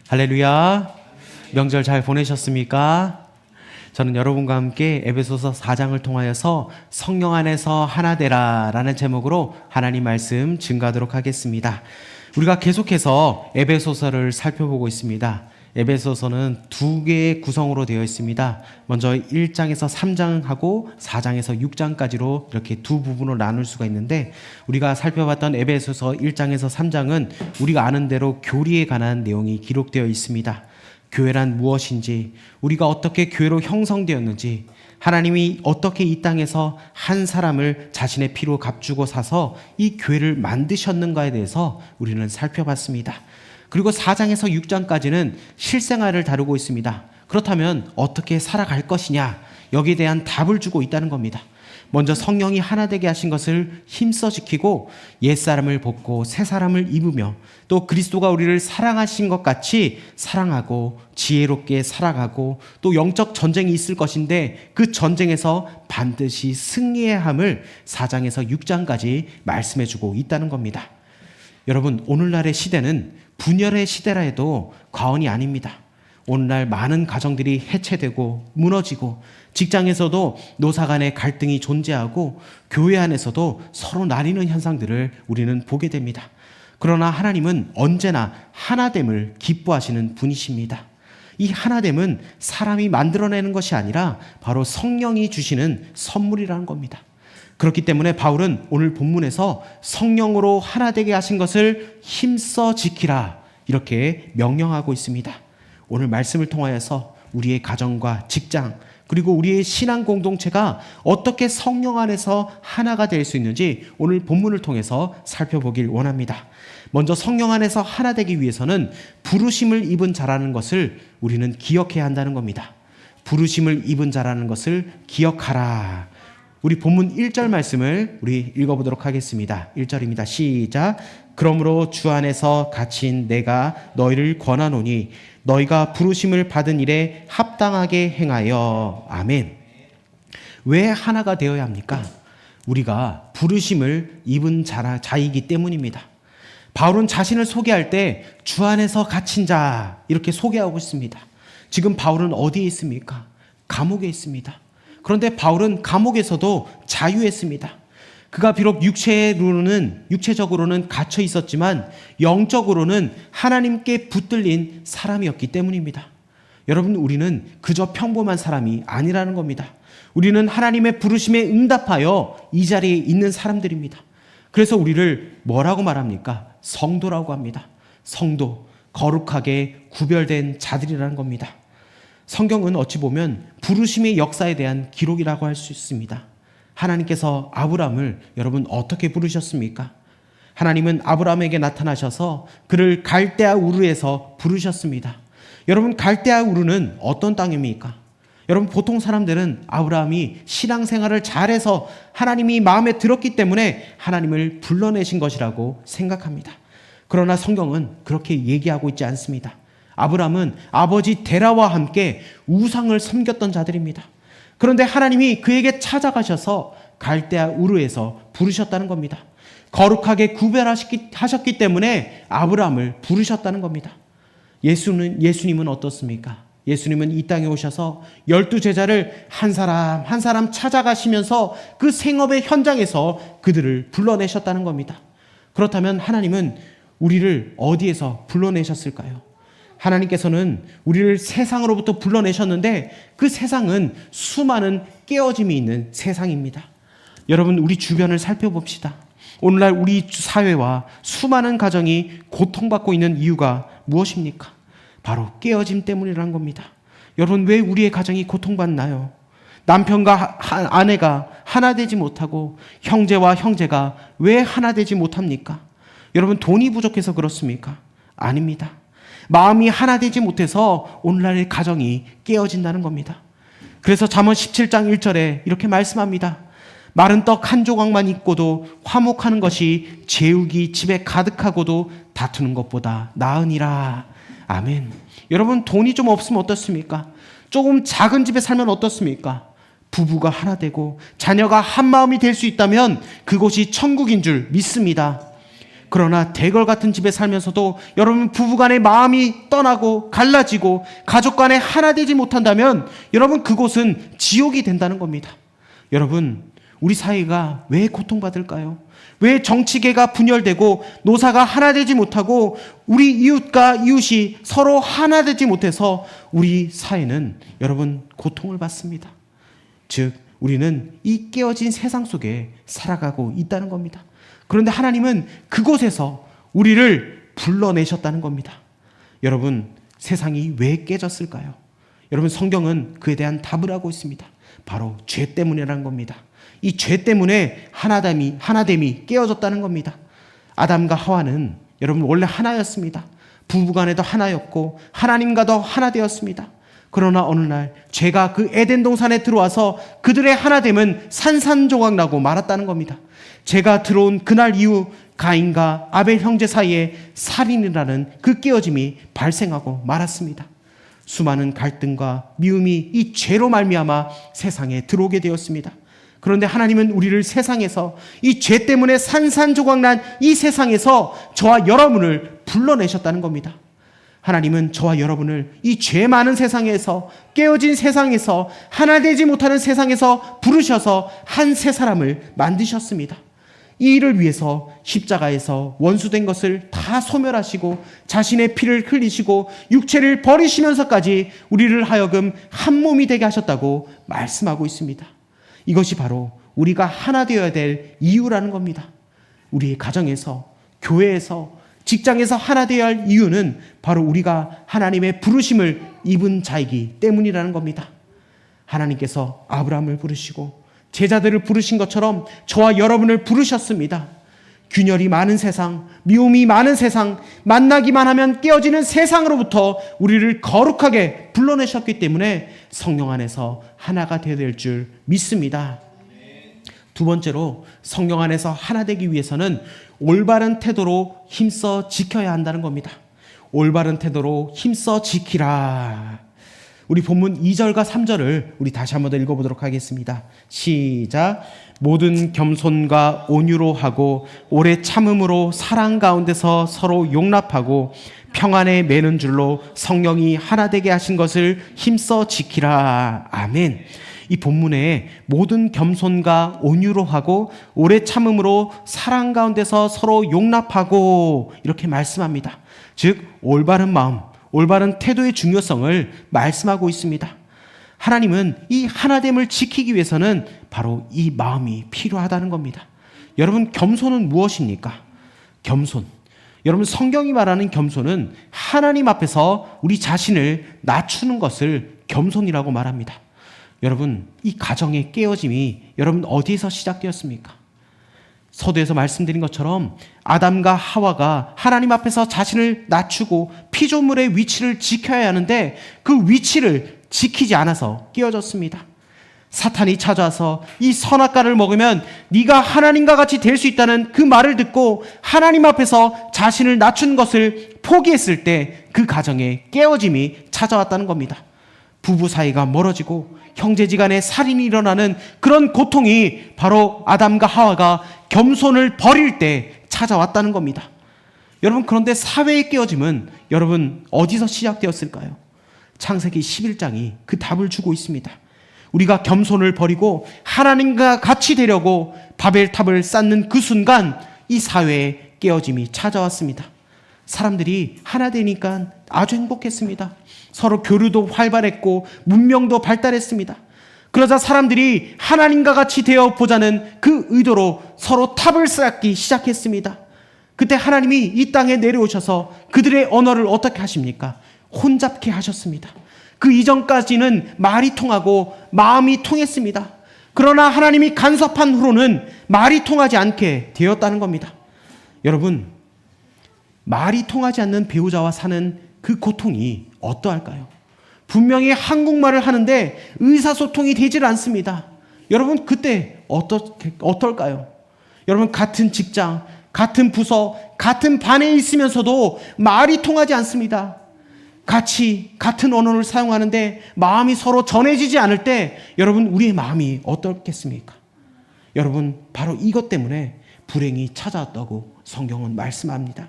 할렐루야. 명절 잘 보내셨습니까? 저는 여러분과 함께 에베소서 4장을 통하여서 성령 안에서 하나 되라 라는 제목으로 하나님 말씀 증거하도록 하겠습니다. 우리가 계속해서 에베소서를 살펴보고 있습니다. 에베소서는 두 개의 구성으로 되어 있습니다. 먼저 1장에서 3장하고 4장에서 6장까지로 이렇게 두 부분으로 나눌 수가 있는데, 우리가 살펴봤던 에베소서 1장에서 3장은 우리가 아는 대로 교리에 관한 내용이 기록되어 있습니다. 교회란 무엇인지, 우리가 어떻게 교회로 형성되었는지, 하나님이 어떻게 이 땅에서 한 사람을 자신의 피로 값주고 사서 이 교회를 만드셨는가에 대해서 우리는 살펴봤습니다. 그리고 4장에서 6장까지는 실생활을 다루고 있습니다. 그렇다면 어떻게 살아갈 것이냐, 여기에 대한 답을 주고 있다는 겁니다. 먼저 성령이 하나 되게 하신 것을 힘써 지키고 옛사람을 벗고 새사람을 입으며, 또 그리스도가 우리를 사랑하신 것 같이 사랑하고 지혜롭게 살아가고, 또 영적 전쟁이 있을 것인데 그 전쟁에서 반드시 승리해야 함을 4장에서 6장까지 말씀해주고 있다는 겁니다. 여러분, 오늘날의 시대는 분열의 시대라 해도 과언이 아닙니다. 오늘날 많은 가정들이 해체되고 무너지고, 직장에서도 노사 간의 갈등이 존재하고, 교회 안에서도 서로 나뉘는 현상들을 우리는 보게 됩니다. 그러나 하나님은 언제나 하나됨을 기뻐하시는 분이십니다. 이 하나됨은 사람이 만들어내는 것이 아니라 바로 성령이 주시는 선물이라는 겁니다. 그렇기 때문에 바울은 오늘 본문에서 성령으로 하나 되게 하신 것을 힘써 지키라, 이렇게 명령하고 있습니다. 오늘 말씀을 통하여서 우리의 가정과 직장, 그리고 우리의 신앙 공동체가 어떻게 성령 안에서 하나가 될 수 있는지 오늘 본문을 통해서 살펴보길 원합니다. 먼저 성령 안에서 하나 되기 위해서는 부르심을 입은 자라는 것을 우리는 기억해야 한다는 겁니다. 부르심을 입은 자라는 것을 기억하라. 우리 본문 1절 말씀을 우리 읽어보도록 하겠습니다. 1절입니다. 시작. 그러므로 주 안에서 갇힌 내가 너희를 권하노니 너희가 부르심을 받은 일에 합당하게 행하여. 아멘. 왜 하나가 되어야 합니까? 우리가 부르심을 입은 자이기 때문입니다. 바울은 자신을 소개할 때 주 안에서 갇힌 자, 이렇게 소개하고 있습니다. 지금 바울은 어디에 있습니까? 감옥에 있습니다. 그런데 바울은 감옥에서도 자유했습니다. 그가 비록 육체적으로는 갇혀 있었지만 영적으로는 하나님께 붙들린 사람이었기 때문입니다. 여러분, 우리는 그저 평범한 사람이 아니라는 겁니다. 우리는 하나님의 부르심에 응답하여 이 자리에 있는 사람들입니다. 그래서 우리를 뭐라고 말합니까? 성도라고 합니다. 성도, 거룩하게 구별된 자들이라는 겁니다. 성경은 어찌 보면 부르심의 역사에 대한 기록이라고 할 수 있습니다. 하나님께서 아브람을 여러분 어떻게 부르셨습니까? 하나님은 아브람에게 나타나셔서 그를 갈대아 우르에서 부르셨습니다. 여러분, 갈대아 우르는 어떤 땅입니까? 여러분, 보통 사람들은 아브라함이 신앙생활을 잘해서 하나님이 마음에 들었기 때문에 하나님을 불러내신 것이라고 생각합니다. 그러나 성경은 그렇게 얘기하고 있지 않습니다. 아브람은 아버지 데라와 함께 우상을 섬겼던 자들입니다. 그런데 하나님이 그에게 찾아가셔서 갈대아 우르에서 부르셨다는 겁니다. 거룩하게 구별하셨기 때문에 아브람을 부르셨다는 겁니다. 예수님은 어떻습니까? 예수님은 이 땅에 오셔서 12제자를 한 사람 한 사람 찾아가시면서 그 생업의 현장에서 그들을 불러내셨다는 겁니다. 그렇다면 하나님은 우리를 어디에서 불러내셨을까요? 하나님께서는 우리를 세상으로부터 불러내셨는데 그 세상은 수많은 깨어짐이 있는 세상입니다. 여러분, 우리 주변을 살펴봅시다. 오늘날 우리 사회와 수많은 가정이 고통받고 있는 이유가 무엇입니까? 바로 깨어짐 때문이라는 겁니다. 여러분, 왜 우리의 가정이 고통받나요? 남편과 아내가 하나 되지 못하고 형제와 형제가 왜 하나 되지 못합니까? 여러분, 돈이 부족해서 그렇습니까? 아닙니다. 마음이 하나 되지 못해서 오늘날의 가정이 깨어진다는 겁니다. 그래서 잠언 17장 1절에 이렇게 말씀합니다. 마른 떡 한 조각만 있고도 화목하는 것이 재욱이 집에 가득하고도 다투는 것보다 나으니라. 아멘. 여러분, 돈이 좀 없으면 어떻습니까? 조금 작은 집에 살면 어떻습니까? 부부가 하나 되고 자녀가 한 마음이 될 수 있다면 그곳이 천국인 줄 믿습니다. 그러나 대궐 같은 집에 살면서도 여러분 부부간의 마음이 떠나고 갈라지고 가족 간에 하나 되지 못한다면 여러분 그곳은 지옥이 된다는 겁니다. 여러분 우리 사회가 왜 고통받을까요? 왜 정치계가 분열되고 노사가 하나 되지 못하고 우리 이웃과 이웃이 서로 하나 되지 못해서 우리 사회는 여러분 고통을 받습니다. 즉 우리는 이 깨어진 세상 속에 살아가고 있다는 겁니다. 그런데 하나님은 그곳에서 우리를 불러내셨다는 겁니다. 여러분 세상이 왜 깨졌을까요? 여러분 성경은 그에 대한 답을 하고 있습니다. 바로 죄 때문이라는 겁니다. 이 죄 때문에 하나됨이 깨어졌다는 겁니다. 아담과 하와는 여러분 원래 하나였습니다. 부부간에도 하나였고 하나님과도 하나 되었습니다. 그러나 어느 날 죄가 그 에덴 동산에 들어와서 그들의 하나됨은 산산조각나고 말았다는 겁니다. 죄가 들어온 그날 이후 가인과 아벨 형제 사이에 살인이라는 그 깨어짐이 발생하고 말았습니다. 수많은 갈등과 미움이 이 죄로 말미암아 세상에 들어오게 되었습니다. 그런데 하나님은 우리를 세상에서 이 죄 때문에 산산조각난 이 세상에서 저와 여러분을 불러내셨다는 겁니다. 하나님은 저와 여러분을 이 죄 많은 세상에서 깨어진 세상에서 하나 되지 못하는 세상에서 부르셔서 한 새 사람을 만드셨습니다. 이 일을 위해서 십자가에서 원수된 것을 다 소멸하시고 자신의 피를 흘리시고 육체를 버리시면서까지 우리를 하여금 한 몸이 되게 하셨다고 말씀하고 있습니다. 이것이 바로 우리가 하나 되어야 될 이유라는 겁니다. 우리 가정에서, 교회에서, 직장에서 하나 되어야 할 이유는 바로 우리가 하나님의 부르심을 입은 자이기 때문이라는 겁니다. 하나님께서 아브라함을 부르시고 제자들을 부르신 것처럼 저와 여러분을 부르셨습니다. 균열이 많은 세상, 미움이 많은 세상, 만나기만 하면 깨어지는 세상으로부터 우리를 거룩하게 불러내셨기 때문에 성령 안에서 하나가 되어야 될 줄 믿습니다. 두 번째로 성령 안에서 하나 되기 위해서는 올바른 태도로 힘써 지켜야 한다는 겁니다. 올바른 태도로 힘써 지키라. 우리 본문 2절과 3절을 우리 다시 한번 더 읽어보도록 하겠습니다. 시작. 모든 겸손과 온유로 하고 오래 참음으로 사랑 가운데서 서로 용납하고 평안에 매는 줄로 성령이 하나 되게 하신 것을 힘써 지키라. 아멘. 이 본문에 모든 겸손과 온유로 하고 오래 참음으로 사랑 가운데서 서로 용납하고 이렇게 말씀합니다. 즉 올바른 마음, 올바른 태도의 중요성을 말씀하고 있습니다. 하나님은 이 하나됨을 지키기 위해서는 바로 이 마음이 필요하다는 겁니다. 여러분 겸손은 무엇입니까? 겸손. 여러분 성경이 말하는 겸손은 하나님 앞에서 우리 자신을 낮추는 것을 겸손이라고 말합니다. 여러분 이 가정의 깨어짐이 여러분 어디에서 시작되었습니까? 서두에서 말씀드린 것처럼 아담과 하와가 하나님 앞에서 자신을 낮추고 피조물의 위치를 지켜야 하는데 그 위치를 지키지 않아서 깨어졌습니다. 사탄이 찾아와서 이 선악과를 먹으면 네가 하나님과 같이 될 수 있다는 그 말을 듣고 하나님 앞에서 자신을 낮춘 것을 포기했을 때 그 가정에 깨어짐이 찾아왔다는 겁니다. 부부 사이가 멀어지고 형제지간에 살인이 일어나는 그런 고통이 바로 아담과 하와가 겸손을 버릴 때 찾아왔다는 겁니다. 여러분 그런데 사회의 깨어짐은 여러분 어디서 시작되었을까요? 창세기 11장이 그 답을 주고 있습니다. 우리가 겸손을 버리고 하나님과 같이 되려고 바벨탑을 쌓는 그 순간 이 사회의 깨어짐이 찾아왔습니다. 사람들이 하나 되니까 아주 행복했습니다. 서로 교류도 활발했고 문명도 발달했습니다. 그러자 사람들이 하나님과 같이 되어 보자는 그 의도로 서로 탑을 쌓기 시작했습니다. 그때 하나님이 이 땅에 내려오셔서 그들의 언어를 어떻게 하십니까? 혼잡케 하셨습니다. 그 이전까지는 말이 통하고 마음이 통했습니다. 그러나 하나님이 간섭한 후로는 말이 통하지 않게 되었다는 겁니다. 여러분 말이 통하지 않는 배우자와 사는 그 고통이 어떠할까요? 분명히 한국말을 하는데 의사소통이 되질 않습니다. 여러분 그때 어떨까요? 여러분 같은 직장, 같은 부서, 같은 반에 있으면서도 말이 통하지 않습니다. 같은 언어를 사용하는데 마음이 서로 전해지지 않을 때 여러분 우리의 마음이 어떻겠습니까? 여러분 바로 이것 때문에 불행이 찾아왔다고 성경은 말씀합니다.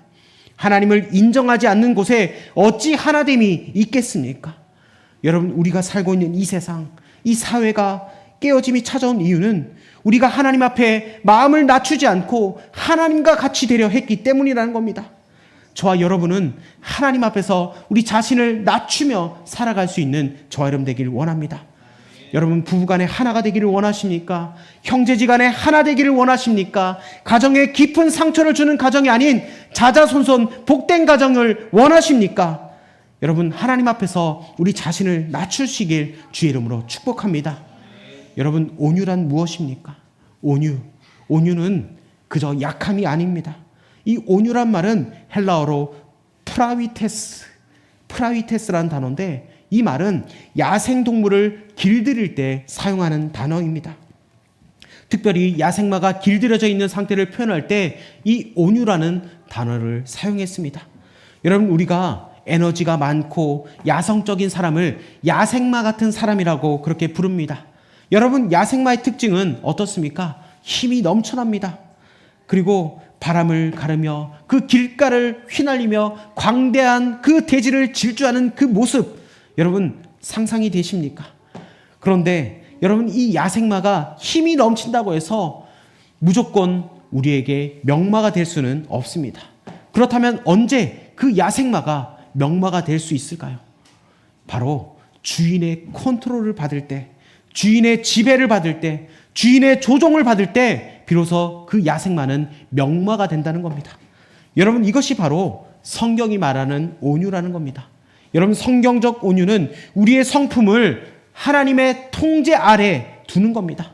하나님을 인정하지 않는 곳에 어찌 하나됨이 있겠습니까? 여러분, 우리가 살고 있는 이 세상, 이 사회가 깨어짐이 찾아온 이유는 우리가 하나님 앞에 마음을 낮추지 않고 하나님과 같이 되려 했기 때문이라는 겁니다. 저와 여러분은 하나님 앞에서 우리 자신을 낮추며 살아갈 수 있는 저와 여러분 되기를 원합니다. 여러분, 부부간에 하나가 되기를 원하십니까? 형제지간에 하나 되기를 원하십니까? 가정에 깊은 상처를 주는 가정이 아닌 자자손손 복된 가정을 원하십니까? 여러분, 하나님 앞에서 우리 자신을 낮추시길 주의 이름으로 축복합니다. 여러분, 온유란 무엇입니까? 온유는 그저 약함이 아닙니다. 이 온유란 말은 헬라어로 프라위테스라는 단어인데, 이 말은 야생동물을 길들일 때 사용하는 단어입니다. 특별히 야생마가 길들여져 있는 상태를 표현할 때 이 온유라는 단어를 사용했습니다. 여러분, 우리가 에너지가 많고 야성적인 사람을 야생마 같은 사람이라고 그렇게 부릅니다. 여러분, 야생마의 특징은 어떻습니까? 힘이 넘쳐납니다. 그리고 바람을 가르며 그 길가를 휘날리며 광대한 그 대지를 질주하는 그 모습, 여러분 상상이 되십니까? 그런데 여러분, 이 야생마가 힘이 넘친다고 해서 무조건 우리에게 명마가 될 수는 없습니다. 그렇다면 언제 그 야생마가 명마가 될 수 있을까요? 바로 주인의 컨트롤을 받을 때, 주인의 지배를 받을 때, 주인의 조종을 받을 때 비로소 그 야생마는 명마가 된다는 겁니다. 여러분, 이것이 바로 성경이 말하는 온유라는 겁니다. 여러분, 성경적 온유는 우리의 성품을 하나님의 통제 아래 두는 겁니다.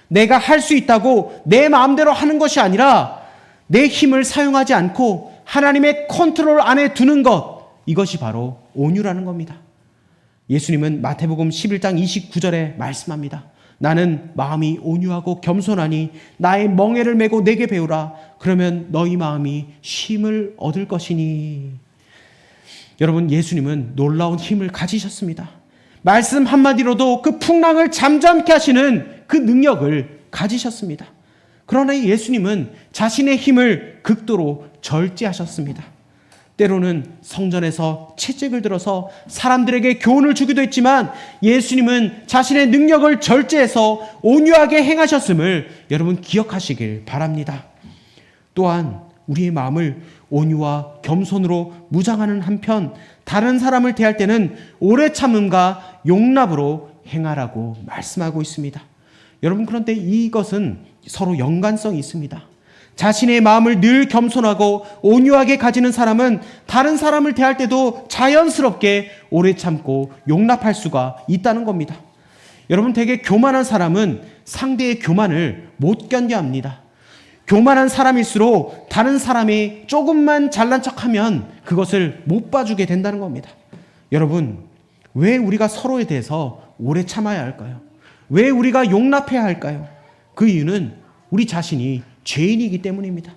내가 할 수 있다고 내 마음대로 하는 것이 아니라 내 힘을 사용하지 않고 하나님의 컨트롤 안에 두는 것, 이것이 바로 온유라는 겁니다. 예수님은 마태복음 11장 29절에 말씀합니다. 나는 마음이 온유하고 겸손하니 나의 멍에를 메고 내게 배우라. 그러면 너희 마음이 쉼을 얻을 것이니. 여러분, 예수님은 놀라운 힘을 가지셨습니다. 말씀 한마디로도 그 풍랑을 잠잠케 하시는 그 능력을 가지셨습니다. 그러나 예수님은 자신의 힘을 극도로 절제하셨습니다. 때로는 성전에서 채찍을 들어서 사람들에게 교훈을 주기도 했지만 예수님은 자신의 능력을 절제해서 온유하게 행하셨음을 여러분 기억하시길 바랍니다. 또한 우리의 마음을 온유와 겸손으로 무장하는 한편 다른 사람을 대할 때는 오래 참음과 용납으로 행하라고 말씀하고 있습니다. 여러분, 그런데 이것은 서로 연관성이 있습니다. 자신의 마음을 늘 겸손하고 온유하게 가지는 사람은 다른 사람을 대할 때도 자연스럽게 오래 참고 용납할 수가 있다는 겁니다. 여러분, 되게 교만한 사람은 상대의 교만을 못 견뎌합니다. 교만한 사람일수록 다른 사람이 조금만 잘난 척하면 그것을 못 봐주게 된다는 겁니다. 여러분, 왜 우리가 서로에 대해서 오래 참아야 할까요? 왜 우리가 용납해야 할까요? 그 이유는 우리 자신이 죄인이기 때문입니다.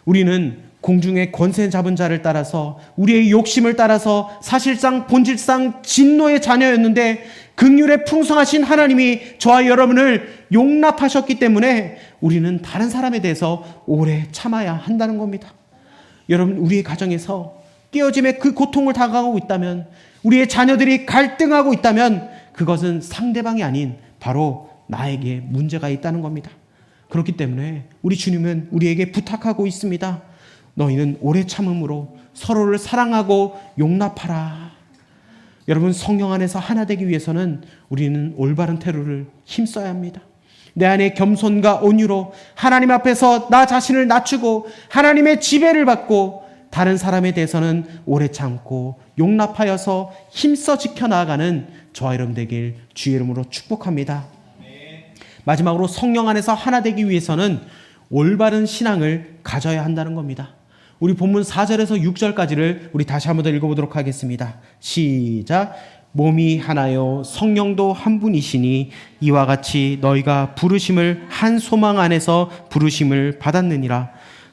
우리는 공중의 권세 잡은 자를 따라서 우리의 욕심을 따라서 사실상 본질상 진노의 자녀였는데 긍휼에 풍성하신 하나님이 저와 여러분을 용납하셨기 때문에 우리는 다른 사람에 대해서 오래 참아야 한다는 겁니다. 여러분, 우리의 가정에서 깨어짐의 그 고통을 당하고 있다면, 우리의 자녀들이 갈등하고 있다면 그것은 상대방이 아닌 바로 나에게 문제가 있다는 겁니다. 그렇기 때문에 우리 주님은 우리에게 부탁하고 있습니다. 너희는 오래 참음으로 서로를 사랑하고 용납하라. 여러분, 성령 안에서 하나 되기 위해서는 우리는 올바른 태도를 힘써야 합니다. 내 안에 겸손과 온유로 하나님 앞에서 나 자신을 낮추고 하나님의 지배를 받고 다른 사람에 대해서는 오래 참고 용납하여서 힘써 지켜나가는 저와 여러분 되길 주의 이름으로 축복합니다. 마지막으로 성령 안에서 하나 되기 위해서는 올바른 신앙을 가져야 한다는 겁니다. 우리 본문 4절에서 6절까지를 우리 다시 한번 더 읽어보도록 하겠습니다. 시작. 몸이 하나요 성령도 한 분이시니 이와 같이 너희가 부르심을 한 소망 안에서 부르심을 받았느니라.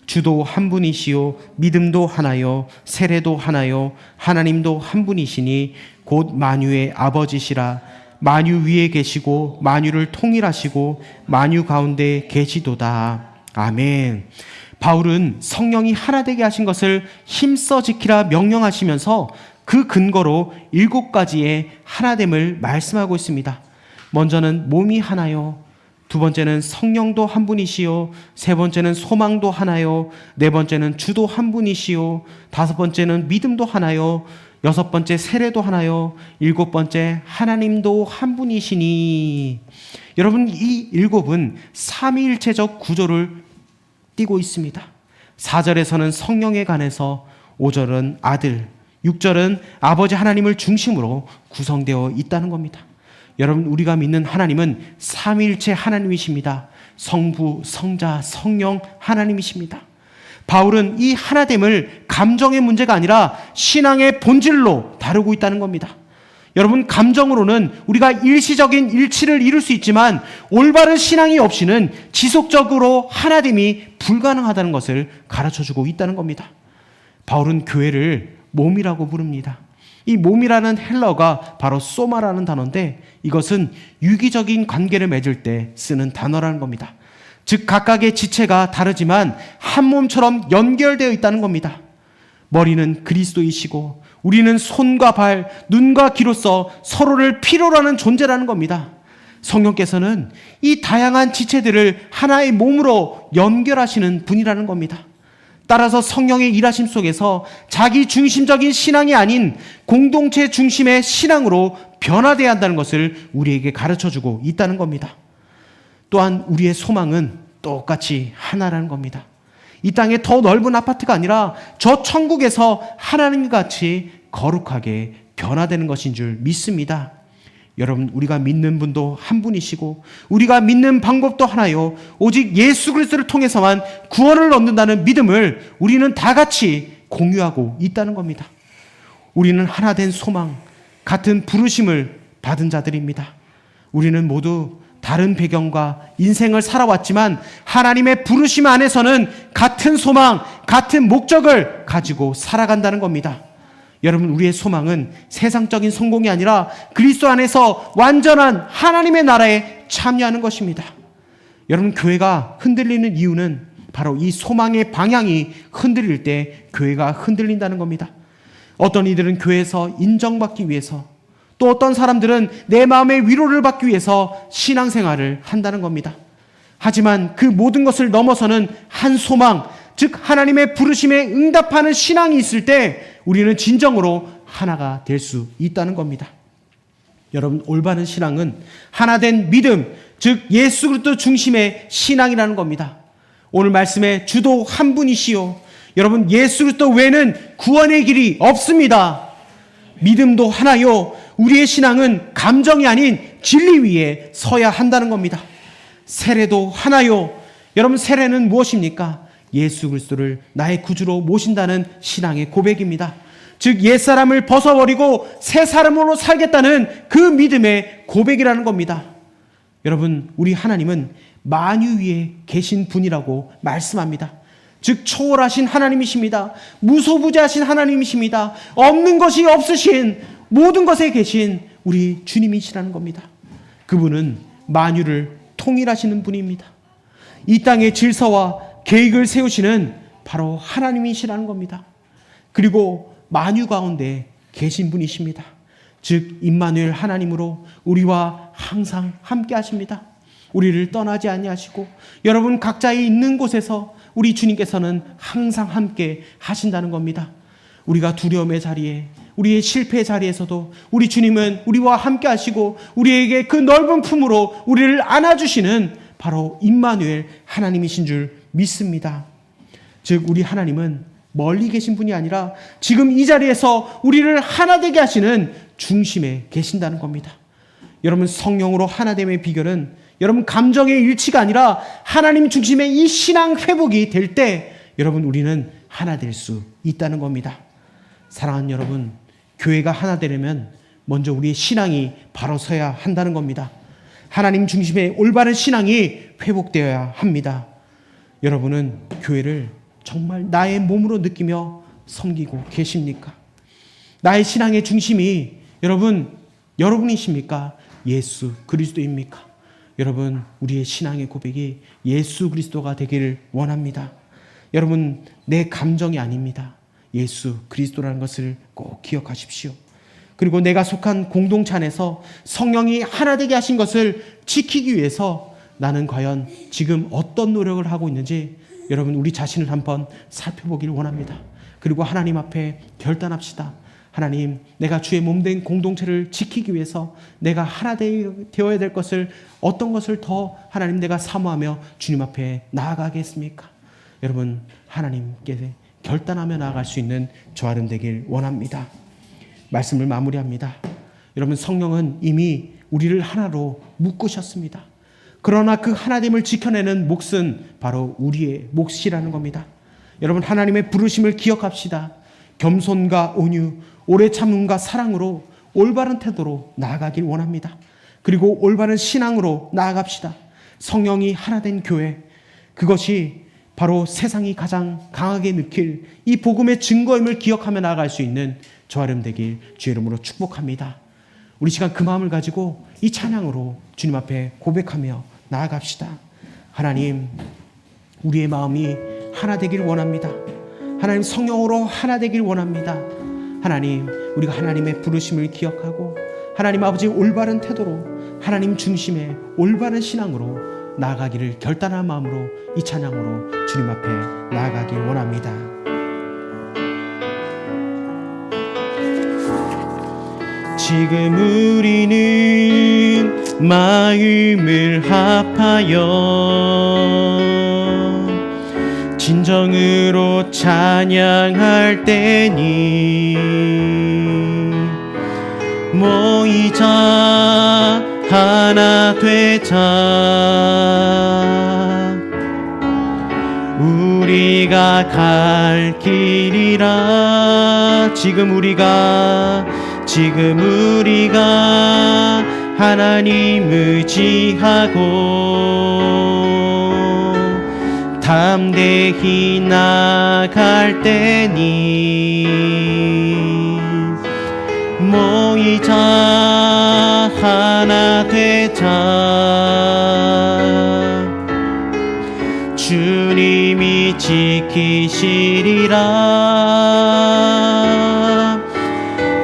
주도 한 분이시요 믿음도 하나요 세례도 하나요 하나님도 한 분이시니 곧 만유의 아버지시라. 만유 위에 계시고 만유를 통일하시고 만유 가운데 계시도다. 아멘. 바울은 성령이 하나 되게 하신 것을 힘써 지키라 명령하시면서 그 근거로 7가지의 하나됨을 말씀하고 있습니다. 먼저는 몸이 하나요. 두 번째는 성령도 한 분이시요. 세 번째는 소망도 하나요. 네 번째는 주도 한 분이시요. 다섯 번째는 믿음도 하나요. 여섯 번째 세례도 하나요. 일곱 번째 하나님도 한 분이시니. 여러분, 이 일곱은 삼위일체적 구조를 띠고 있습니다. 4절에서는 성령에 관해서, 5절은 아들, 6절은 아버지 하나님을 중심으로 구성되어 있다는 겁니다. 여러분, 우리가 믿는 하나님은 삼위일체 하나님이십니다. 성부, 성자, 성령 하나님이십니다. 바울은 이 하나됨을 감정의 문제가 아니라 신앙의 본질로 다루고 있다는 겁니다. 여러분, 감정으로는 우리가 일시적인 일치를 이룰 수 있지만 올바른 신앙이 없이는 지속적으로 하나됨이 불가능하다는 것을 가르쳐주고 있다는 겁니다. 바울은 교회를 몸이라고 부릅니다. 이 몸이라는 헬라어가 바로 소마라는 단어인데, 이것은 유기적인 관계를 맺을 때 쓰는 단어라는 겁니다. 즉 각각의 지체가 다르지만 한 몸처럼 연결되어 있다는 겁니다. 머리는 그리스도이시고 우리는 손과 발, 눈과 귀로서 서로를 필요로 하는 존재라는 겁니다. 성령께서는 이 다양한 지체들을 하나의 몸으로 연결하시는 분이라는 겁니다. 따라서 성령의 일하심 속에서 자기 중심적인 신앙이 아닌 공동체 중심의 신앙으로 변화되어야 한다는 것을 우리에게 가르쳐주고 있다는 겁니다. 또한 우리의 소망은 똑같이 하나라는 겁니다. 이 땅에 더 넓은 아파트가 아니라 저 천국에서 하나님같이 거룩하게 변화되는 것인 줄 믿습니다. 여러분, 우리가 믿는 분도 한 분이시고 우리가 믿는 방법도 하나요. 오직 예수 그리스도를 통해서만 구원을 얻는다는 믿음을 우리는 다 같이 공유하고 있다는 겁니다. 우리는 하나 된 소망, 같은 부르심을 받은 자들입니다. 우리는 모두 다른 배경과 인생을 살아왔지만 하나님의 부르심 안에서는 같은 소망, 같은 목적을 가지고 살아간다는 겁니다. 여러분, 우리의 소망은 세상적인 성공이 아니라 그리스도 안에서 완전한 하나님의 나라에 참여하는 것입니다. 여러분, 교회가 흔들리는 이유는 바로 이 소망의 방향이 흔들릴 때 교회가 흔들린다는 겁니다. 어떤 이들은 교회에서 인정받기 위해서, 또 어떤 사람들은 내 마음의 위로를 받기 위해서 신앙생활을 한다는 겁니다. 하지만 그 모든 것을 넘어서는 한 소망, 즉 하나님의 부르심에 응답하는 신앙이 있을 때 우리는 진정으로 하나가 될 수 있다는 겁니다. 여러분, 올바른 신앙은 하나된 믿음, 즉 예수 그리스도 중심의 신앙이라는 겁니다. 오늘 말씀에 주도 한 분이시요. 여러분, 예수 그리스도 외에는 구원의 길이 없습니다. 믿음도 하나요. 우리의 신앙은 감정이 아닌 진리 위에 서야 한다는 겁니다. 세례도 하나요. 여러분, 세례는 무엇입니까? 예수 그리스도를 나의 구주로 모신다는 신앙의 고백입니다. 즉 옛사람을 벗어버리고 새 사람으로 살겠다는 그 믿음의 고백이라는 겁니다. 여러분, 우리 하나님은 만유 위에 계신 분이라고 말씀합니다. 즉 초월하신 하나님이십니다. 무소부재하신 하나님이십니다. 없는 것이 없으신 모든 것에 계신 우리 주님이시라는 겁니다. 그분은 만유를 통일하시는 분입니다. 이 땅의 질서와 계획을 세우시는 바로 하나님이시라는 겁니다. 그리고 만유 가운데 계신 분이십니다. 즉 임마누엘 하나님으로 우리와 항상 함께 하십니다. 우리를 떠나지 아니하시고 여러분 각자의 있는 곳에서 우리 주님께서는 항상 함께 하신다는 겁니다. 우리가 두려움의 자리에, 우리의 실패의 자리에서도 우리 주님은 우리와 함께 하시고 우리에게 그 넓은 품으로 우리를 안아주시는 바로 임마누엘 하나님이신 줄 믿습니다. 즉 우리 하나님은 멀리 계신 분이 아니라 지금 이 자리에서 우리를 하나 되게 하시는 중심에 계신다는 겁니다. 여러분, 성령으로 하나됨의 비결은 여러분 감정의 일치가 아니라 하나님 중심의 이 신앙 회복이 될 때 여러분 우리는 하나 될 수 있다는 겁니다. 사랑하는 여러분, 교회가 하나 되려면 먼저 우리의 신앙이 바로 서야 한다는 겁니다. 하나님 중심의 올바른 신앙이 회복되어야 합니다. 여러분은 교회를 정말 나의 몸으로 느끼며 섬기고 계십니까? 나의 신앙의 중심이 여러분이십니까? 예수 그리스도입니까? 여러분, 우리의 신앙의 고백이 예수 그리스도가 되기를 원합니다. 여러분, 내 감정이 아닙니다. 예수 그리스도라는 것을 꼭 기억하십시오. 그리고 내가 속한 공동체 안에서 성령이 하나 되게 하신 것을 지키기 위해서 나는 과연 지금 어떤 노력을 하고 있는지 여러분, 우리 자신을 한번 살펴보기를 원합니다. 그리고 하나님 앞에 결단합시다. 하나님, 내가 주의 몸된 공동체를 지키기 위해서 내가 하나 되어야 될 것을, 어떤 것을 더 하나님 내가 사모하며 주님 앞에 나아가겠습니까? 여러분, 하나님께 결단하며 나아갈 수 있는 저와 여러분 되길 원합니다. 말씀을 마무리합니다. 여러분, 성령은 이미 우리를 하나로 묶으셨습니다. 그러나 그 하나됨을 지켜내는 몫은 바로 우리의 몫이라는 겁니다. 여러분, 하나님의 부르심을 기억합시다. 겸손과 온유, 오래 참음과 사랑으로 올바른 태도로 나아가길 원합니다. 그리고 올바른 신앙으로 나아갑시다. 성령이 하나 된 교회, 그것이 바로 세상이 가장 강하게 느낄 이 복음의 증거임을 기억하며 나아갈 수 있는 저와 여러분 되길 주의 이름으로 축복합니다. 우리 시간 그 마음을 가지고 이 찬양으로 주님 앞에 고백하며 나아갑시다. 하나님, 우리의 마음이 하나 되길 원합니다. 하나님, 성령으로 하나 되길 원합니다. 하나님, 우리가 하나님의 부르심을 기억하고 하나님 아버지 올바른 태도로 하나님 중심의 올바른 신앙으로 나아가기를 결단한 마음으로 이 찬양으로 주님 앞에 나아가길 원합니다. 지금 우리는 마음을 합하여 진정으로 찬양할 때니 모이자 하나 되자 우리가 갈 길이라. 지금 우리가 하나님 의지하고 담대히 나갈 때니 모이자 하나 되자 주님이 지키시리라.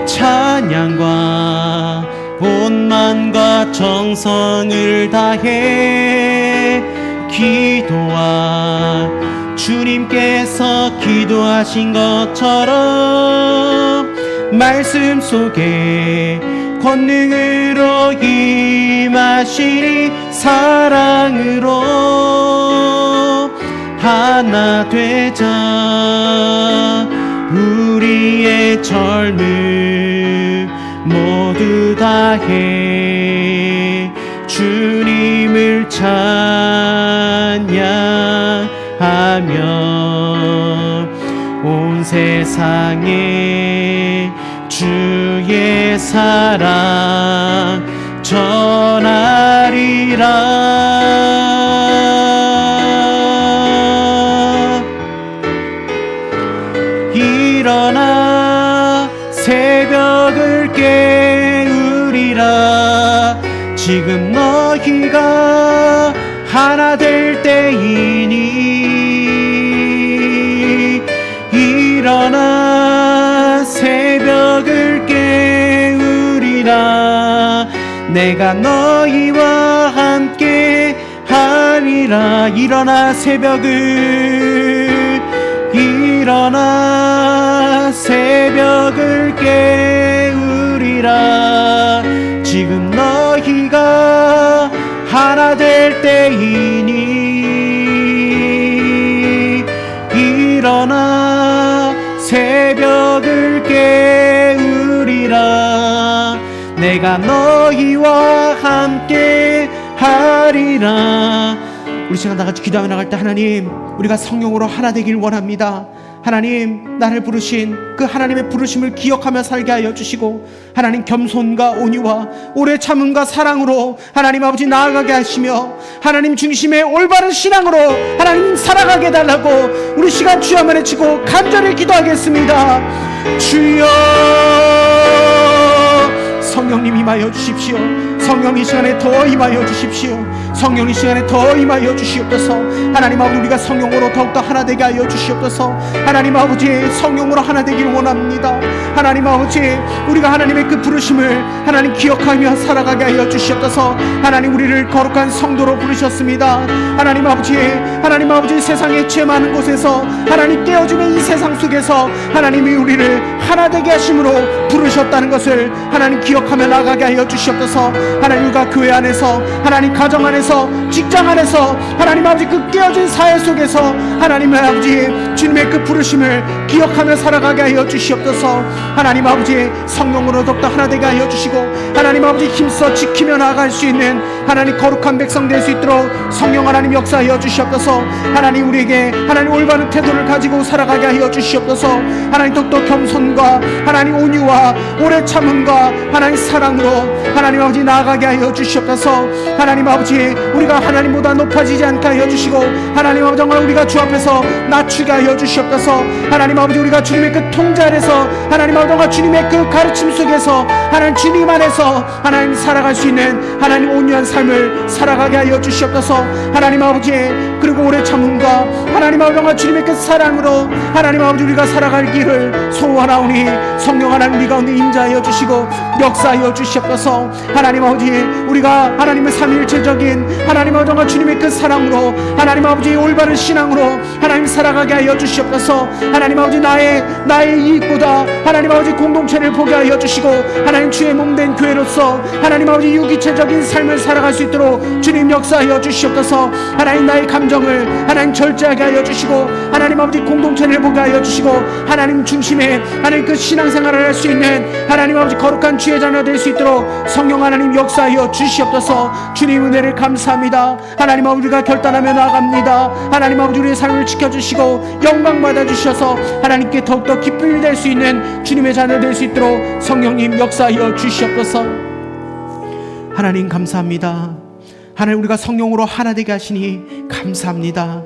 찬양과 본만과 정성을 다해 기도와 주님께서 기도하신 것처럼 말씀 속에 권능으로 임하시니 사랑으로 하나 되자 우리의 젊음 모두 다해 주님을 찬양하며 온 세상에 주의 사랑 전하리라. 일어나 새벽을 깨우리라. 지금 너희가 하나 될 때이니 일어나 새벽을 깨우리라. 내가 너희와 함께 하리라. 일어나 새벽을 깨우리라. 지금 너희가 하나 될 때이니 일어나 새벽을 깨우리라. 내가 너희와 함께 하리라. 우리 시간 다같이 기도하며 나갈 때 하나님, 우리가 성령으로 하나 되길 원합니다. 하나님, 나를 부르신 그 하나님의 부르심을 기억하며 살게 하여 주시고 하나님 겸손과 온유와 오래 참음과 사랑으로 하나님 아버지 나아가게 하시며 하나님 중심의 올바른 신앙으로 하나님 살아가게 해달라고 우리 시간 주여 한번 외치고 간절히 기도하겠습니다. 주여, 성령님 임하여 주십시오. 성령 이 시간에 더 임하여 주십시오. 성령 이 시간에 더 임하여 주시옵소서. 하나님 아버지, 우리가 성령으로 더욱더 하나 되게 하여 주시옵소서. 하나님 아버지, 성령으로 하나 되기를 원합니다. 하나님 아버지, 우리가 하나님의 그 부르심을 하나님 기억하며 살아가게 하여 주시옵소서. 하나님, 우리를 거룩한 성도로 부르셨습니다. 하나님 아버지, 세상의 죄 많은 곳에서 하나님 깨어짐의 이 세상 속에서 하나님이 우리를 하나 되게 하심으로 부르셨다는 것을 하나님 기억하며 나가게 하여 주시옵소서. 하나님, 우리가 교회 안에서, 하나님 가정 안에서, 직장 안에서, 하나님 아버지 그 깨어진 사회 속에서 하나님 아버지 주님의 그 부르심을 기억하며 살아가게 하여 주시옵소서. 하나님 아버지, 성령으로 더욱더 하나 되게 하여 주시고, 하나님 아버지 힘써 지키며 나아갈 수 있는 하나님 거룩한 백성 될 수 있도록 성령 하나님 역사하여 주시옵소서. 하나님, 우리에게 하나님 올바른 태도를 가지고 살아가게 하여 주시옵소서. 하나님, 더욱더 겸손과 하나님 온유와 오래 참음과 하나님 사랑으로 하나님 아버지 나아가게 하여 주시옵소서. 하나님 아버지, 우리가 하나님보다 높아지지 않게 하여 주시고, 하나님 아버지 정말 우리가 주 앞에서 낮추게 하여 주시옵소서. 하나님 아버지, 우리가 주님의 그 통제 아래서, 하나님 아버지 정말 주님의 그 가르침 속에서 하나님 주님 안에서 하나님 살아갈 수 있는 하나님 온유한 삶을 살아가게 하여 주시옵소서. 하나님 아버지, 그리고 오래 참음과 하나님 아버지 정말 주님의 그 사랑으로 하나님 아버지 우리가 살아갈 길을 소원하오니 성령 하나님 우리 가운데 임재하여 주시고 역사하여 주시옵소서. 하나님 아버지, 우리가 하나님의 삼위일체적인 하나님 아버지 정말 주님의 그 사랑으로 하나님 아버지 올바른 신앙으로 하나님 살아가게 하여 주시옵소서. 하나님 아버지, 나의 이익보다 하나님 아버지 공동체를 보게 하여 주시고, 하나님 주의 몸된 교회로서 하나님 아버지 유기체적인 삶을 살아갈 수 있도록 주님 역사하여 주시옵소서. 하나님, 나의 감정을 하나님 절제하게 하여 주시고, 하나님 아버지 공동체를 보게 하여 주시고, 하나님 중심에 하나님 그 신앙생활을 할 수 있는 하나님 아버지 거룩한 주의 자녀 될 수 있도록 성령 하나님 역사하여 주시옵소서. 주님 은혜를 감사합니다. 하나님 아버지, 우리가 결단하며 나아갑니다. 하나님 아버지, 우리의 삶을 지켜주시고 영광 받아주셔서 하나님께 더욱더 기쁨이 될 수 있는 주님의 자녀 될 수 있도록 성령님 역사하여 주시옵소서. 하나님 감사합니다. 하나님, 우리가 성령으로 하나 되게 하시니 감사합니다.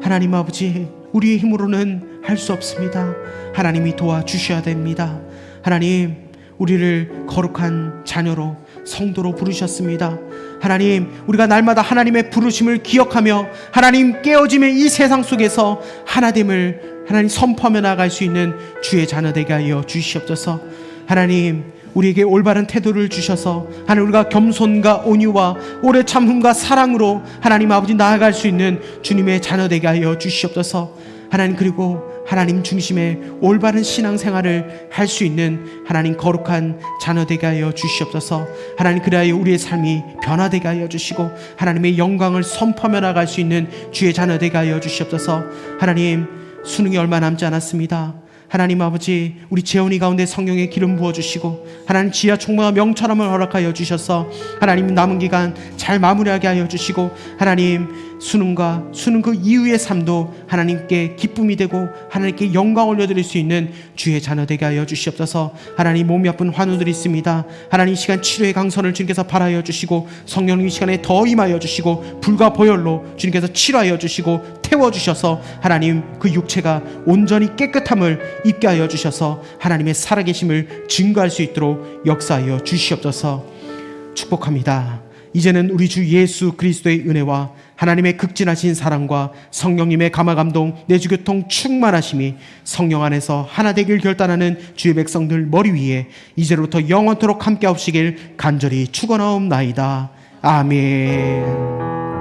하나님 아버지, 우리의 힘으로는 할 수 없습니다. 하나님이 도와주셔야 됩니다. 하나님, 우리를 거룩한 자녀로 성도로 부르셨습니다. 하나님, 우리가 날마다 하나님의 부르심을 기억하며 하나님 깨어짐의 이 세상 속에서 하나됨을 하나님 선포하며 나아갈 수 있는 주의 자녀 되게 하여 주시옵소서. 하나님, 우리에게 올바른 태도를 주셔서 하나님 우리가 겸손과 온유와 오래 참음과 사랑으로 하나님 아버지 나아갈 수 있는 주님의 자녀 되게 하여 주시옵소서. 하나님, 그리고 하나님 중심의 올바른 신앙생활을 할 수 있는 하나님 거룩한 자녀 되게 하여 주시옵소서. 하나님, 그리하여 우리의 삶이 변화되게 하여 주시고 하나님의 영광을 선포하며 나갈 수 있는 주의 자녀 되게 하여 주시옵소서. 하나님, 수능이 얼마 남지 않았습니다. 하나님 아버지, 우리 재혼이 가운데 성령의 기름 부어주시고 하나님 지하 총무와 명철함을 허락하여 주셔서 하나님 남은 기간 잘 마무리하게 하여 주시고, 하나님 수능과 수능 그 이후의 삶도 하나님께 기쁨이 되고 하나님께 영광 올려드릴 수 있는 주의 자녀 되게 하여 주시옵소서. 하나님, 몸이 아픈 환우들이 있습니다. 하나님, 이 시간 치료의 강선을 주님께서 바라여 주시고 성령님 이 시간에 더 임하여 주시고 불과 보혈로 주님께서 치료하여 주시고 태워주셔서 하나님 그 육체가 온전히 깨끗함을 입게 하여 주셔서 하나님의 살아계심을 증거할 수 있도록 역사하여 주시옵소서. 축복합니다. 이제는 우리 주 예수 그리스도의 은혜와 하나님의 극진하신 사랑과 성령님의 감화감동 내주교통 충만하심이 성령 안에서 하나 되길 결단하는 주의 백성들 머리 위에 이제로부터 영원토록 함께 하시길 간절히 축원하옵나이다. 아멘.